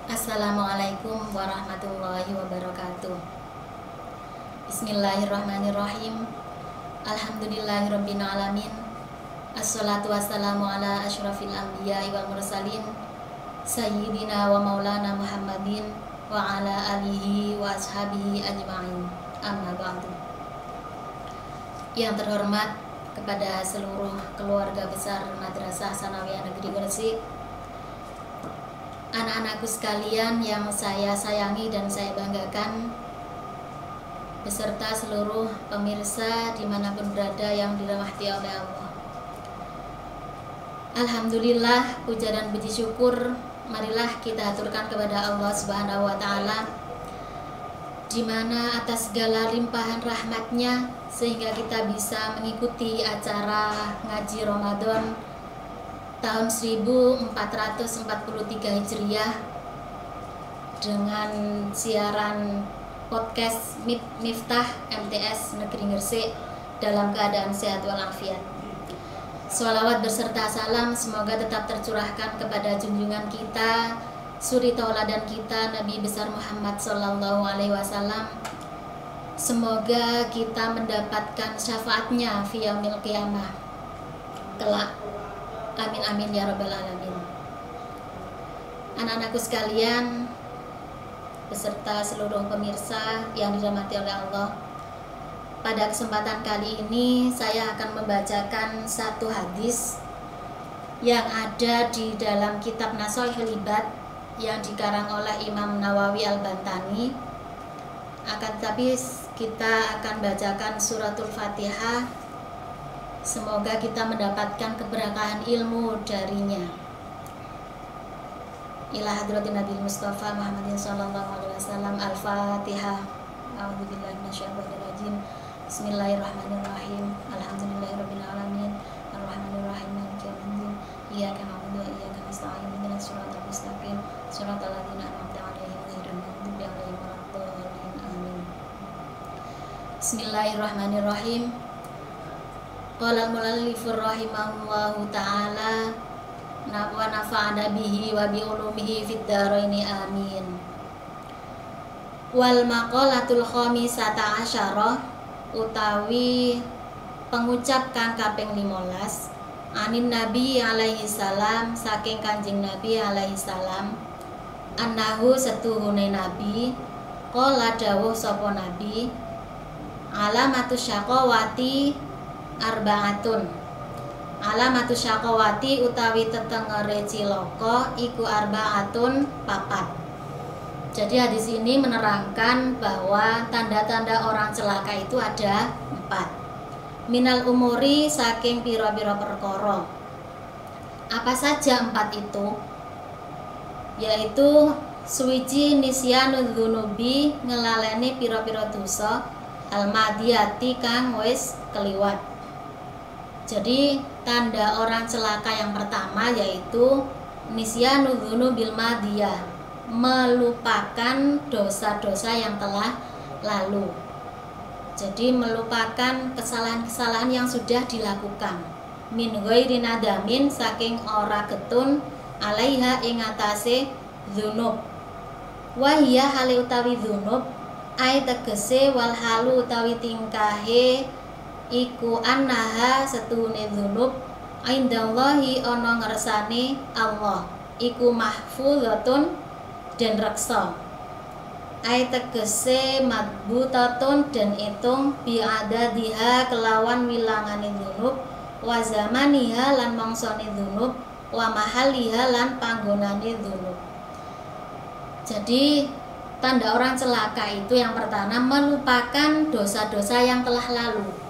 Assalamualaikum warahmatullahi wabarakatuh. Bismillahirrahmanirrahim. Alhamdulillahirabbil alamin. Assalatu wassalamu ala asyrafil anbiya'i wal mursalin sayyidina wa maulana Muhammadin wa ala alihi wa ashabihi ajma'in. Amma ba'du. Yang terhormat kepada seluruh keluarga besar Madrasah Tsanawiyah Negeri Gresik, anak-anakku sekalian yang saya sayangi dan saya banggakan, beserta seluruh pemirsa dimanapun berada yang dirahmati oleh Allah. Alhamdulillah, puja dan puji syukur marilah kita aturkan kepada Allah Subhanahu wa Ta'ala, di mana atas segala limpahan rahmatnya sehingga kita bisa mengikuti acara ngaji Ramadan tahun 1443 Hijriah dengan siaran podcast Miftah MTS Negeri Gresik dalam keadaan sehat walafiat. Sholawat beserta salam semoga tetap tercurahkan kepada junjungan kita, suri tauladan kita, Nabi besar Muhammad Sallallahu Alaihi Wasallam. Semoga kita mendapatkan syafaatnya fi yaumil qiyamah kelak. Amin amin ya rabbal alamin. Anak-anakku sekalian beserta seluruh pemirsa yang dirahmati oleh Allah, pada kesempatan kali ini saya akan membacakan satu hadis yang ada di dalam kitab Nashahul Ibad yang dikarang oleh Imam Nawawi Al-Bantani. Akan tetapi kita akan bacakan suratul Fatihah. Semoga kita mendapatkan keberkahan ilmu darinya. Ila hadratin Nabi Mustafa Muhammadin sallallahu alaihi wasallam. Al-Fatihah. A'udzubillahi minasyaitonir rajim. Bismillahirrahmanirrahim. Alhamdulillahirabbil alamin. Arrahmanirrahim. Maliki yaumiddin. Iyyaka na'budu wa iyyaka nasta'in. Ihdinas siratal mustaqim. Siratal ladzina an'amta 'alaihim ghairil maghdubi 'alaihim waladdallin. Amin. Bismillahirrahmanirrahim. Qala al-muallifur rahimahullahu ta'ala wa nafa'ana bihi wa bi ulumihi fid dharaini amin. Wal maqalatul khamisata asyarah utawi pengucap kang kaping 15 anin Nabi alaihi salam, saking Kanjeng Nabi alaihi salam, annahu setuhune Nabi qala dawuh sapa Nabi, alamatus syaqawati arbaatun. Alamatus syaqawati utawi tetengere cilaka iku arbaatun papat. Jadi hadis ini menerangkan bahwa tanda-tanda orang celaka itu ada 4. Minal umuri, saking pira-pira perkara. Apa saja 4 itu? Yaitu suwiji nisyanud dzunubi, ngelaleni pira-pira dosa, al-madiyati kang wis keliwat. Jadi tanda orang celaka yang pertama yaitu nisyanud dzunubil madiyah, melupakan dosa-dosa yang telah lalu. Jadi melupakan kesalahan-kesalahan yang sudah dilakukan. Min ghairi nadamin, saking ora getun, alaiha ing atase dzunub. Wa hiya hale utawi dzunub, ai tegese wal halu utawi tingkahe iku annaha setuhune dzunub indallahi ana ngersane Allah, iku mahfuzatun dan reksa. Ai tegese madbutatun dan itung biadadiha kelawan wilangane dzunub, wa zamaniha lan mangsane dzunub, wa mahaliha lan panggonane dzunub. Jadi tanda orang celaka itu yang pertama melupakan dosa-dosa yang telah lalu.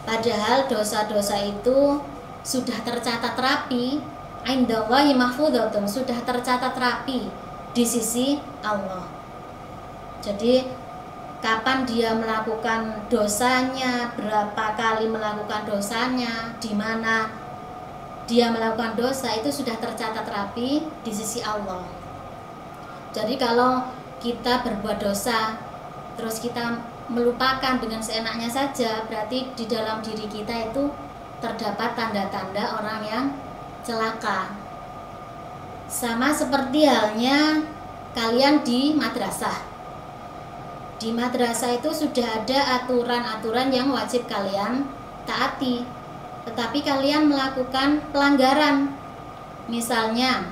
Padahal dosa-dosa itu sudah tercatat rapi, indallahi mahfuzatun, sudah tercatat rapi di sisi Allah. Jadi kapan dia melakukan dosanya, berapa kali melakukan dosanya, di mana dia melakukan dosa itu sudah tercatat rapi di sisi Allah. Jadi kalau kita berbuat dosa terus kita melupakan dengan seenaknya saja, berarti di dalam diri kita itu terdapat tanda-tanda orang yang celaka. Sama seperti halnya kalian di madrasah. Di madrasah itu sudah ada aturan-aturan yang wajib kalian taati, tetapi kalian melakukan pelanggaran. Misalnya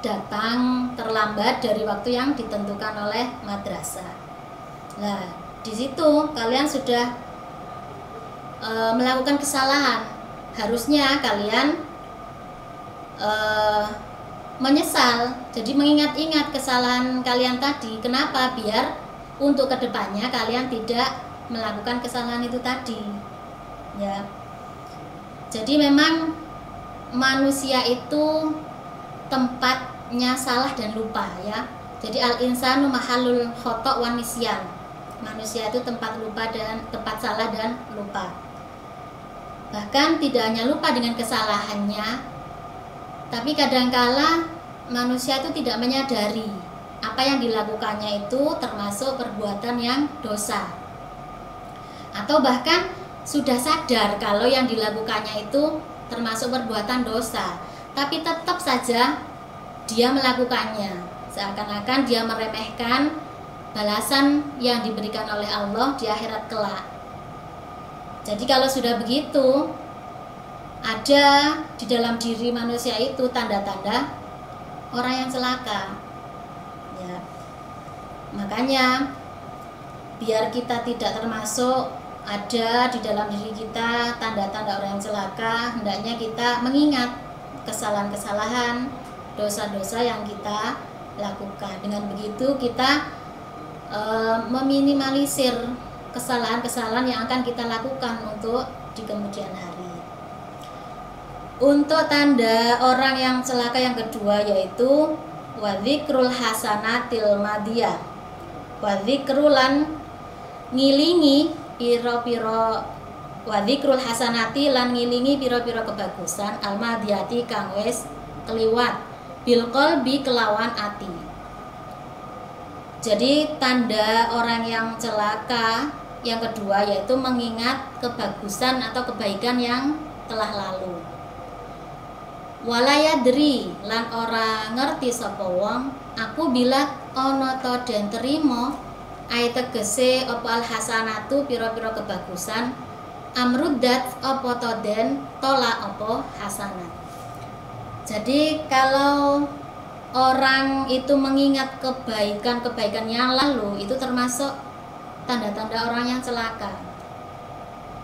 datang terlambat dari waktu yang ditentukan oleh madrasah. Nah, di situ kalian sudah melakukan kesalahan. Harusnya kalian menyesal, jadi mengingat-ingat kesalahan kalian tadi. Kenapa? Biar untuk kedepannya kalian tidak melakukan kesalahan itu tadi, ya. Jadi memang manusia itu tempatnya salah dan lupa, ya. Jadi al-insanu mahallul khata' wan nisyan. Manusia itu tempat lupa dan tempat salah dan lupa. Bahkan tidak hanya lupa dengan kesalahannya, tapi kadangkala manusia itu tidak menyadari apa yang dilakukannya itu termasuk perbuatan yang dosa. Atau bahkan sudah sadar kalau yang dilakukannya itu termasuk perbuatan dosa, tapi tetap saja dia melakukannya. Seakan-akan dia meremehkan balasan yang diberikan oleh Allah di akhirat kelak. Jadi kalau sudah begitu, ada di dalam diri manusia itu tanda-tanda orang yang celaka, ya. Makanya biar kita tidak termasuk ada di dalam diri kita tanda-tanda orang yang celaka, hendaknya kita mengingat kesalahan-kesalahan, dosa-dosa yang kita lakukan. Dengan begitu kita meminimalisir kesalahan-kesalahan yang akan kita lakukan untuk di kemudian hari. Untuk tanda orang yang celaka yang kedua yaitu wadzikrul hasanatil madiyah. Wadzikrulan ngilingi piro-piro, wadzikrul hasanati lan ngilingi piro-piro kebagusan almadiyati kang wis keliwat bil qalbi kelawan ati. Jadi tanda orang yang celaka yang kedua yaitu mengingat kebagusan atau kebaikan yang telah lalu. Walayadri lan ora ngerti sapa wong aku bila ana to den trima ai tegese apa al hasanatu pira-pira kebagusan amruddat apa to den tolak apa hasanat. Jadi kalau orang itu mengingat kebaikan-kebaikan yang lalu itu termasuk tanda-tanda orang yang celaka.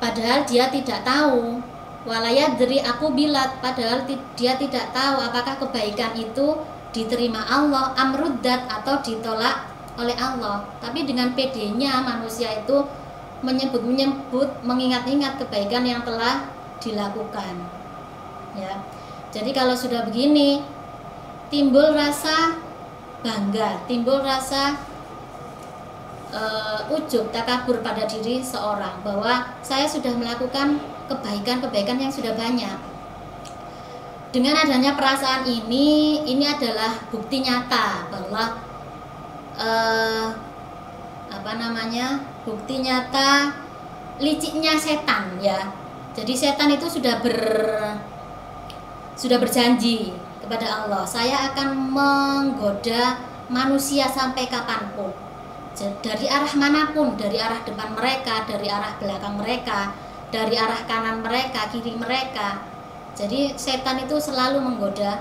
Padahal dia tidak tahu. Walayadri aku bilat, padahal dia tidak tahu apakah kebaikan itu diterima Allah, amruddat atau ditolak oleh Allah. Tapi dengan pedenya manusia itu menyebut mengingat-ingat kebaikan yang telah dilakukan, ya. Jadi kalau sudah begini timbul rasa bangga, timbul rasa ujub, takabur pada diri seorang bahwa saya sudah melakukan kebaikan-kebaikan yang sudah banyak. Dengan adanya perasaan ini adalah bukti nyata bahwa bukti nyata liciknya setan, ya. Jadi setan itu sudah berjanji kepada Allah, saya akan menggoda manusia sampai kapanpun, dari arah manapun, dari arah depan mereka, dari arah belakang mereka, dari arah kanan mereka, kiri mereka. Jadi setan itu selalu menggoda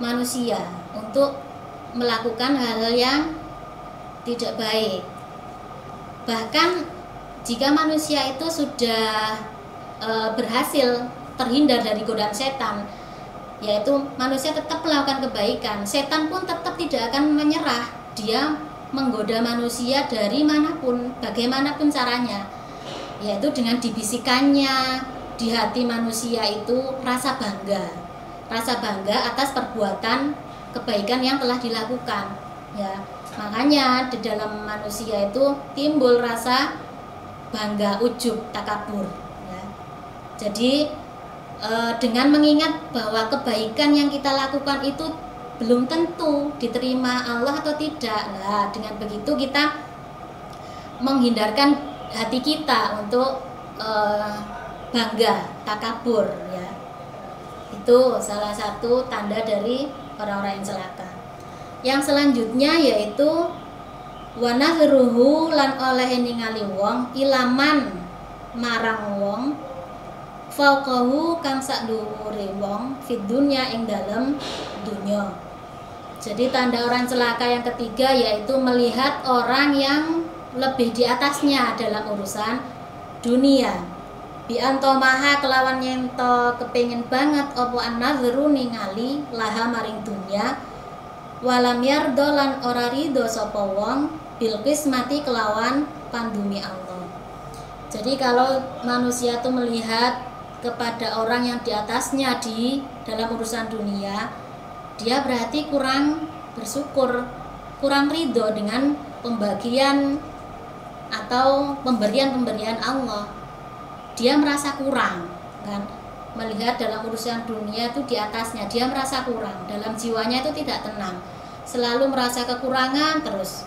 manusia untuk melakukan hal-hal yang tidak baik. Bahkan jika manusia itu sudah berhasil terhindar dari godaan setan, yaitu manusia tetap melakukan kebaikan, setan pun tetap tidak akan menyerah. Dia menggoda manusia dari manapun, bagaimanapun caranya, yaitu dengan dibisikannya di hati manusia itu rasa bangga atas perbuatan kebaikan yang telah dilakukan, ya. Makanya di dalam manusia itu timbul rasa bangga, ujub, takabur, ya. Jadi dengan mengingat bahwa kebaikan yang kita lakukan itu belum tentu diterima Allah atau tidak. Nah, dengan begitu kita menghindarkan hati kita untuk bangga, takabur, ya. Itu salah satu tanda dari orang-orang yang celaka. Yang selanjutnya yaitu wa nadhruhu lan oleh ningali wong ilaman marang wong fauqahu kang sak dhuwure wong fid dunya ing dalem dunya. Jadi tanda orang celaka yang ketiga yaitu melihat orang yang lebih di atasnya dalam urusan dunia. Bi antomaha kelawan nyento kepengin banget opo an-nadhru ningali laha maring dunya walam yardo lan ora rido sapa wong bil qismati kelawan pandumi Allah. Jadi kalau manusia tuh melihat kepada orang yang di atasnya di dalam urusan dunia, dia berarti kurang bersyukur, kurang ridho dengan pembagian atau pemberian-pemberian Allah. Dia merasa kurang, kan? Melihat dalam urusan dunia itu di atasnya, dia merasa kurang, dalam jiwanya itu tidak tenang, selalu merasa kekurangan terus.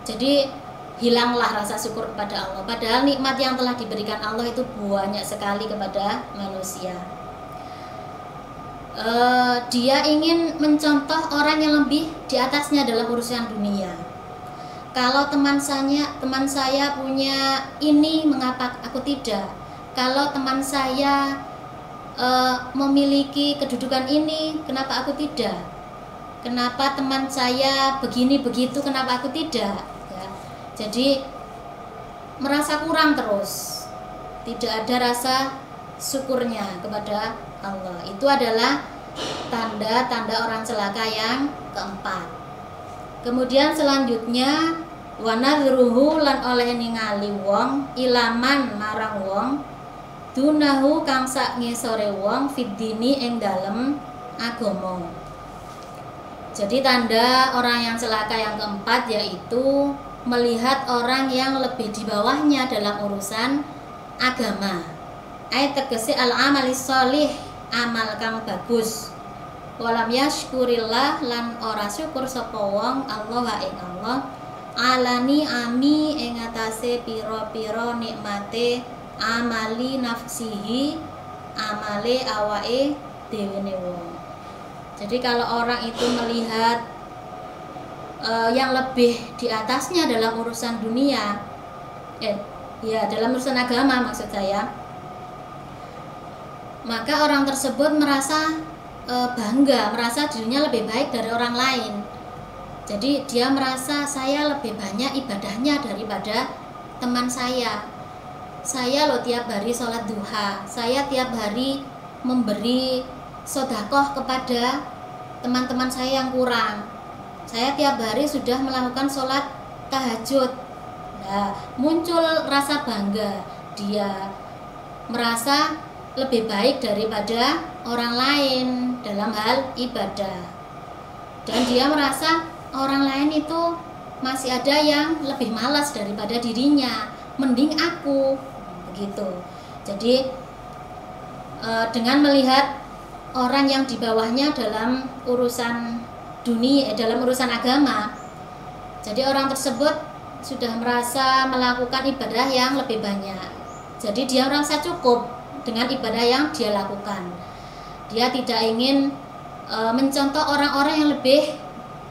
Jadi hilanglah rasa syukur kepada Allah, padahal nikmat yang telah diberikan Allah itu banyak sekali kepada manusia. Dia ingin mencontoh orang yang lebih di atasnya dalam urusan dunia. Kalau teman saya punya ini, mengapa aku tidak? Kalau teman saya memiliki kedudukan ini, kenapa aku tidak? Kenapa teman saya begini begitu, kenapa aku tidak? Jadi merasa kurang terus, tidak ada rasa syukurnya kepada Allah. Itu adalah tanda-tanda orang celaka yang keempat. Kemudian selanjutnya wa nadhruhu lan oleh ningali wong ilaman marang wong dunahu kang sak ngisore wong fiddini ing dalem agama. Jadi tanda orang yang celaka yang keempat yaitu melihat orang yang lebih di bawahnya dalam urusan agama. Ayat tegese al-amali sholih, amal kang bagus. Walam yashkurillah lan ora syukur sapa wong Allah ing Allah alani ami ing atase pira-pira nikmate amali nafsihi, amale awake dhewe wong. Jadi kalau orang itu melihat yang lebih di atasnya dalam urusan dunia, dalam urusan agama maksud saya, maka orang tersebut merasa bangga, merasa dirinya lebih baik dari orang lain. Jadi dia merasa saya lebih banyak ibadahnya daripada teman saya. Saya loh tiap hari sholat duha, saya tiap hari memberi sedekah kepada teman-teman saya yang kurang. Saya tiap hari sudah melakukan sholat tahajud. Nah, muncul rasa bangga. Dia merasa lebih baik daripada orang lain dalam hal ibadah. Dan dia merasa orang lain itu masih ada yang lebih malas daripada dirinya. Mending aku. Begitu. Jadi dengan melihat orang yang di bawahnya dalam urusan dunia, dalam urusan agama, jadi orang tersebut sudah merasa melakukan ibadah yang lebih banyak. Jadi dia merasa cukup dengan ibadah yang dia lakukan. Dia tidak ingin mencontoh orang-orang yang lebih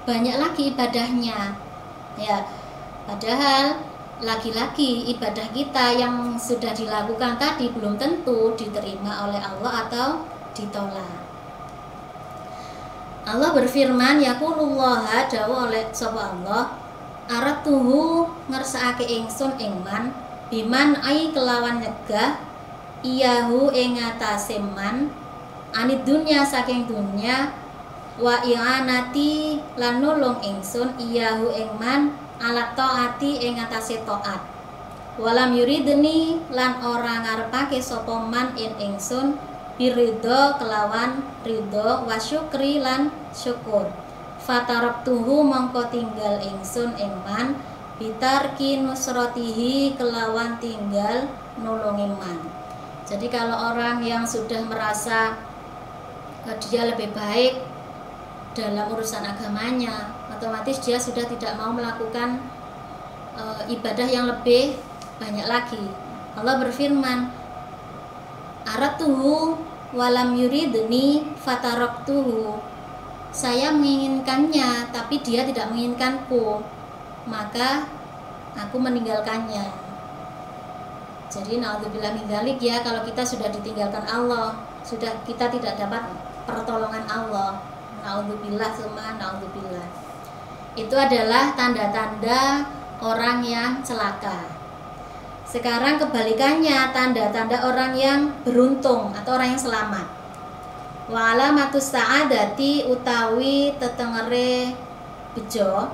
banyak lagi ibadahnya. Ya, padahal lagi-lagi ibadah kita yang sudah dilakukan tadi belum tentu diterima oleh Allah atau ditolak. Allah berfirman, yaqulullaha dawa oleh sapa Allah, aratuhu ngersakake ingsun ing man biman ai kelawan nyegah iyahu ing atase man anid dunya saking dunya wa i'anati lan nulung ingsun iyahu ing man ala taati ing atase taat walam yuridni lan ora ngarepake sapa man ingsun biridho kelawan ridho wa syukri lan syukur fatarabtuhu mongko tinggal ingsun ing man bitarki nusratihi kelawan tinggal nulungi man. Jadi kalau orang yang sudah merasa dia lebih baik dalam urusan agamanya, otomatis dia sudah tidak mau melakukan ibadah yang lebih banyak lagi. Allah berfirman, aratuhu walam yuridni fataraktuhu. saya menginginkannya tapi dia tidak menginginkanku, maka aku meninggalkannya. Jadi naudzubillah min dzalik ya, kalau kita sudah ditinggalkan Allah, sudah kita tidak dapat pertolongan Allah. Naudzubillah summa naudzubillah. Itu adalah tanda-tanda orang yang celaka. Sekarang kebalikannya, tanda-tanda orang yang beruntung atau orang yang selamat. Wa alamatus sa'adati utawi tetengere bejo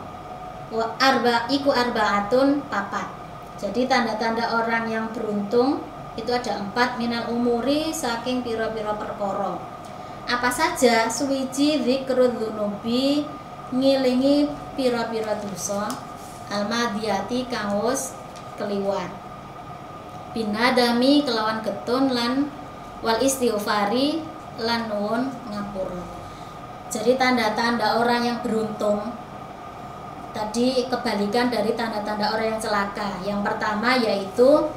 wa arbaatun papat. Jadi tanda-tanda orang yang beruntung itu ada 4 minal umuri saking piro-piro perkara. Apa saja? Suwiji dzikrul dzunubi ngilingi piro-piro dosa, almadiyati kang wis kliwat. Binadami kelawan getun lan wal istighfari lan nuwun ngapura. Jadi tanda-tanda orang yang beruntung tadi kebalikan dari tanda-tanda orang yang celaka. Yang pertama yaitu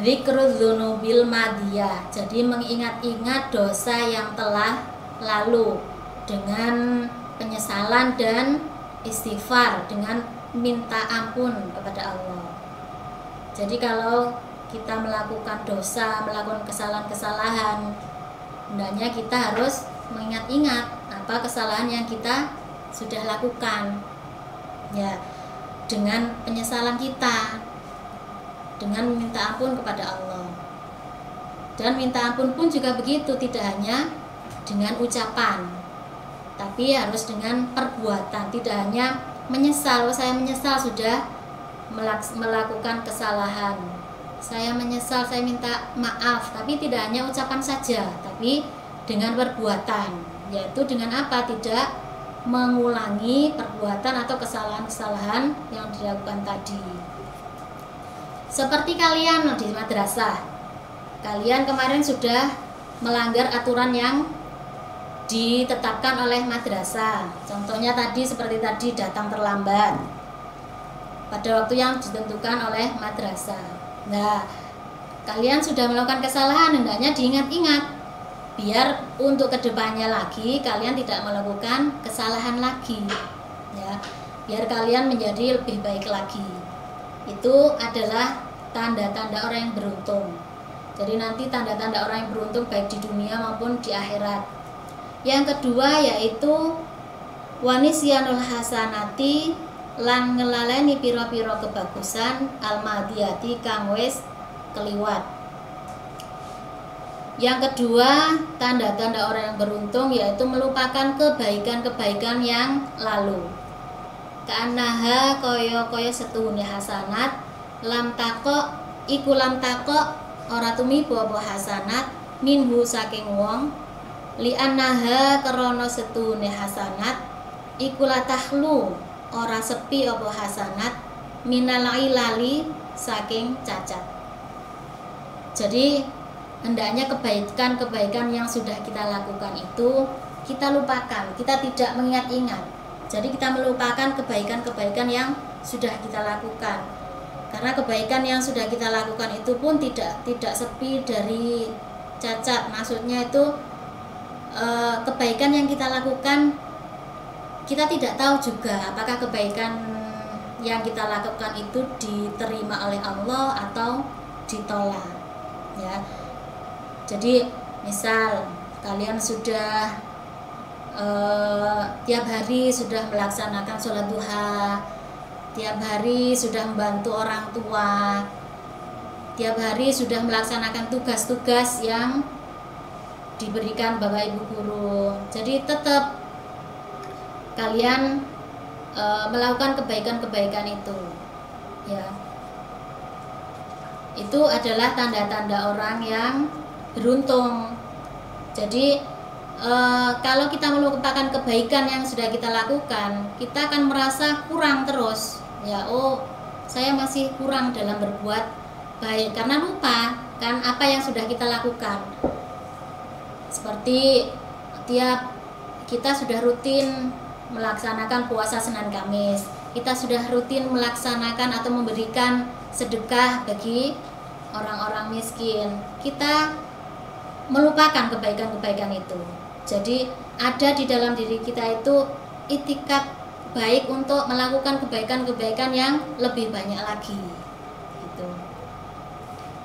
dzikrul dzunubil madiyah. Jadi mengingat-ingat dosa yang telah lalu dengan penyesalan dan istighfar, dengan minta ampun kepada Allah. Jadi kalau kita melakukan dosa, melakukan kesalahan-kesalahan, hendaknya kita harus mengingat-ingat apa kesalahan yang kita sudah lakukan, ya, dengan penyesalan kita, dengan minta ampun kepada Allah. Dan minta ampun pun juga begitu, tidak hanya dengan ucapan, tapi harus dengan perbuatan. Tidak hanya menyesal, saya menyesal sudah melakukan kesalahan, saya menyesal, saya minta maaf, tapi tidak hanya ucapan saja, tapi dengan perbuatan, yaitu dengan apa? Tidak mengulangi perbuatan atau kesalahan-kesalahan yang dilakukan tadi. Seperti kalian di madrasah, kalian kemarin sudah melanggar aturan yang ditetapkan oleh madrasah. Contohnya tadi seperti tadi datang terlambat pada waktu yang ditentukan oleh madrasah. Nah, kalian sudah melakukan kesalahan, hendaknya diingat-ingat biar untuk kedepannya lagi kalian tidak melakukan kesalahan lagi, ya, biar kalian menjadi lebih baik lagi. Itu adalah tanda-tanda orang yang beruntung. Jadi nanti tanda-tanda orang yang beruntung baik di dunia maupun di akhirat. Yang kedua yaitu wanisyanul hasanati, lan ngelaleni piro-piro kebagusan, almadiyati kang wis keliwat. Yang kedua, tanda-tanda orang yang beruntung yaitu melupakan kebaikan-kebaikan yang lalu. Ka'annaha koyo setuhune hasanat, lam takok iku lam takok ora tumiba apa hasanat minhu saking wong, li annaha krana setuhune hasanat iku la tahlu ora sepi apa hasanat minal ilali saking cacat. Jadi hendaknya kebaikan-kebaikan yang sudah kita lakukan itu kita lupakan, kita tidak mengingat-ingat. Jadi kita melupakan kebaikan-kebaikan yang sudah kita lakukan. Karena kebaikan yang sudah kita lakukan itu pun tidak sepi dari cacat. Maksudnya itu kebaikan yang kita lakukan, kita tidak tahu juga apakah kebaikan yang kita lakukan itu diterima oleh Allah atau ditolak, ya. Jadi misal kalian sudah tiap hari sudah melaksanakan sholat duha, tiap hari sudah membantu orang tua, tiap hari sudah melaksanakan tugas-tugas yang diberikan Bapak Ibu guru. Jadi tetap kalian melakukan kebaikan-kebaikan itu, ya. Itu adalah tanda-tanda orang yang beruntung. Jadi kalau kita melupakan kebaikan yang sudah kita lakukan, kita akan merasa kurang terus, ya. Oh, saya masih kurang dalam berbuat baik karena lupa kan apa yang sudah kita lakukan. Seperti tiap kita sudah rutin melaksanakan puasa Senin Kamis, kita sudah rutin melaksanakan atau memberikan sedekah bagi orang-orang miskin, kita melupakan kebaikan-kebaikan itu. Jadi ada di dalam diri kita itu itikad baik untuk melakukan kebaikan-kebaikan yang lebih banyak lagi. Gitu.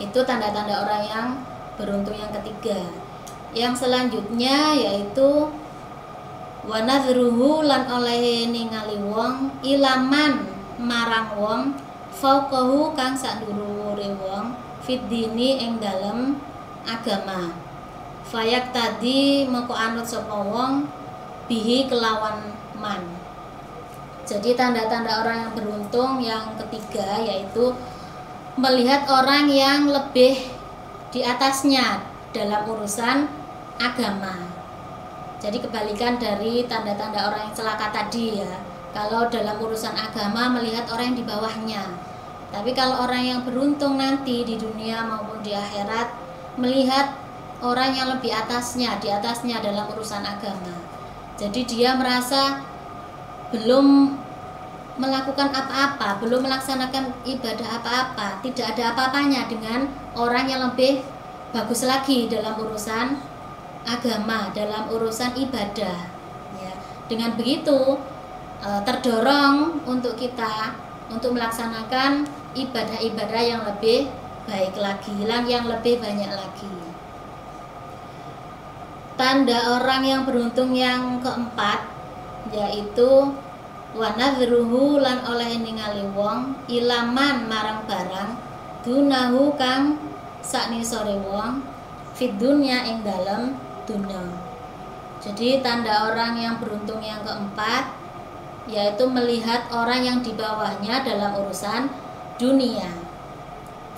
Itu tanda-tanda orang yang beruntung yang ketiga. Yang selanjutnya yaitu wa nadhruhu lan oleh ningali wong ilaman marang wong fauqahu kang sadhuwure wong fid dini ing dalem agama. Fayak tadi moko anut sapa wong bihi kelawan man. Jadi tanda-tanda orang yang beruntung yang ketiga yaitu melihat orang yang lebih di atasnya dalam urusan agama. Jadi kebalikan dari tanda-tanda orang yang celaka tadi ya. Kalau dalam urusan agama melihat orang yang di bawahnya. Tapi kalau orang yang beruntung nanti di dunia maupun di akhirat melihat orang yang lebih atasnya, di atasnya dalam urusan agama. Jadi dia merasa belum melakukan apa-apa, belum melaksanakan ibadah apa-apa, tidak ada apa-apanya dengan orang yang lebih bagus lagi dalam urusan agama, dalam urusan ibadah ya. Dengan begitu terdorong untuk kita untuk melaksanakan ibadah-ibadah yang lebih baik lagi, yang lebih banyak lagi. Tanda orang yang beruntung yang keempat yaitu wa nadhruhu lan oleh ningali wong ilaman marang barang dunahu kang saknisore wong fid dunya ing dalem dunya. Jadi tanda orang yang beruntung yang keempat yaitu melihat orang yang di bawahnya dalam urusan dunia.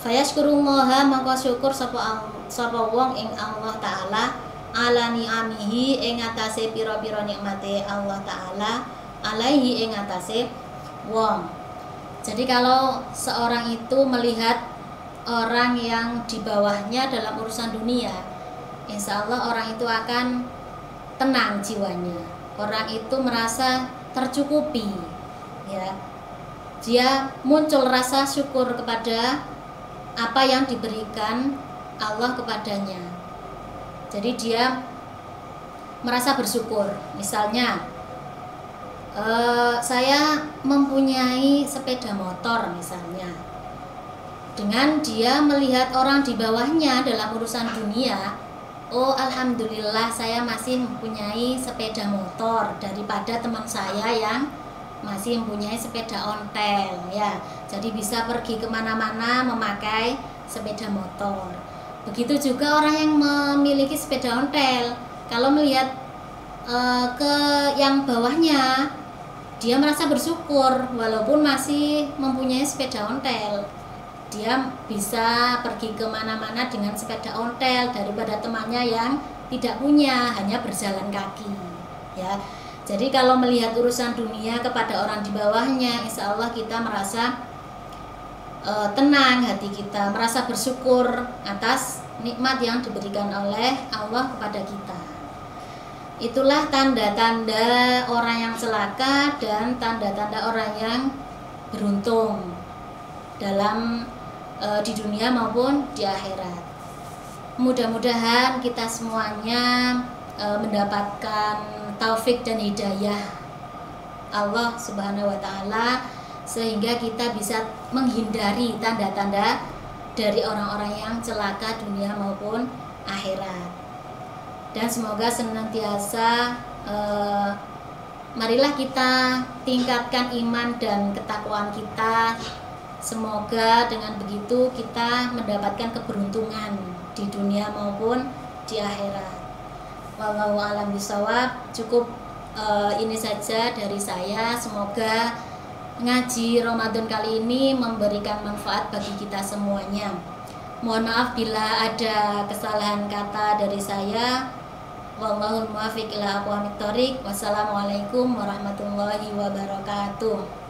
Fayashkurullaha maka syukur sapa wong ing Allah taala ala ni'amihi ing atase pira-pira nikmate Allah taala alaihi ing atase wong. Jadi kalau seorang itu melihat orang yang di bawahnya dalam urusan dunia, insya Allah orang itu akan tenang jiwanya. Orang itu merasa tercukupi, ya. Dia muncul rasa syukur kepada apa yang diberikan Allah kepadanya. Jadi dia merasa bersyukur. Misalnya, saya mempunyai sepeda motor misalnya. Dengan dia melihat orang di bawahnya dalam urusan dunia, oh alhamdulillah saya masih mempunyai sepeda motor daripada teman saya yang masih mempunyai sepeda ontel ya. Jadi bisa pergi kemana-mana memakai sepeda motor. Begitu juga orang yang memiliki sepeda ontel, kalau melihat ke yang bawahnya, dia merasa bersyukur walaupun masih mempunyai sepeda ontel. Dia bisa pergi kemana-mana dengan sepeda ontel daripada temannya yang tidak punya, hanya berjalan kaki ya. Jadi kalau melihat urusan dunia kepada orang di bawahnya, insya Allah kita merasa tenang hati kita, merasa bersyukur atas nikmat yang diberikan oleh Allah kepada kita. Itulah tanda-tanda orang yang celaka dan tanda-tanda orang yang beruntung dalam di dunia maupun di akhirat. Mudah-mudahan kita semuanya mendapatkan taufik dan hidayah Allah Subhanahu wa taala sehingga kita bisa menghindari tanda-tanda dari orang-orang yang celaka dunia maupun akhirat. Dan semoga senantiasa marilah kita tingkatkan iman dan ketakwaan kita. Semoga dengan begitu kita mendapatkan keberuntungan di dunia maupun di akhirat. Wallahu a'lam bishawab. Cukup ini saja dari saya. Semoga ngaji Ramadan kali ini memberikan manfaat bagi kita semuanya. Mohon maaf bila ada kesalahan kata dari saya. Wallahul muwaffiq ila aqwamit thoriq. Wassalamualaikum warahmatullahi wabarakatuh.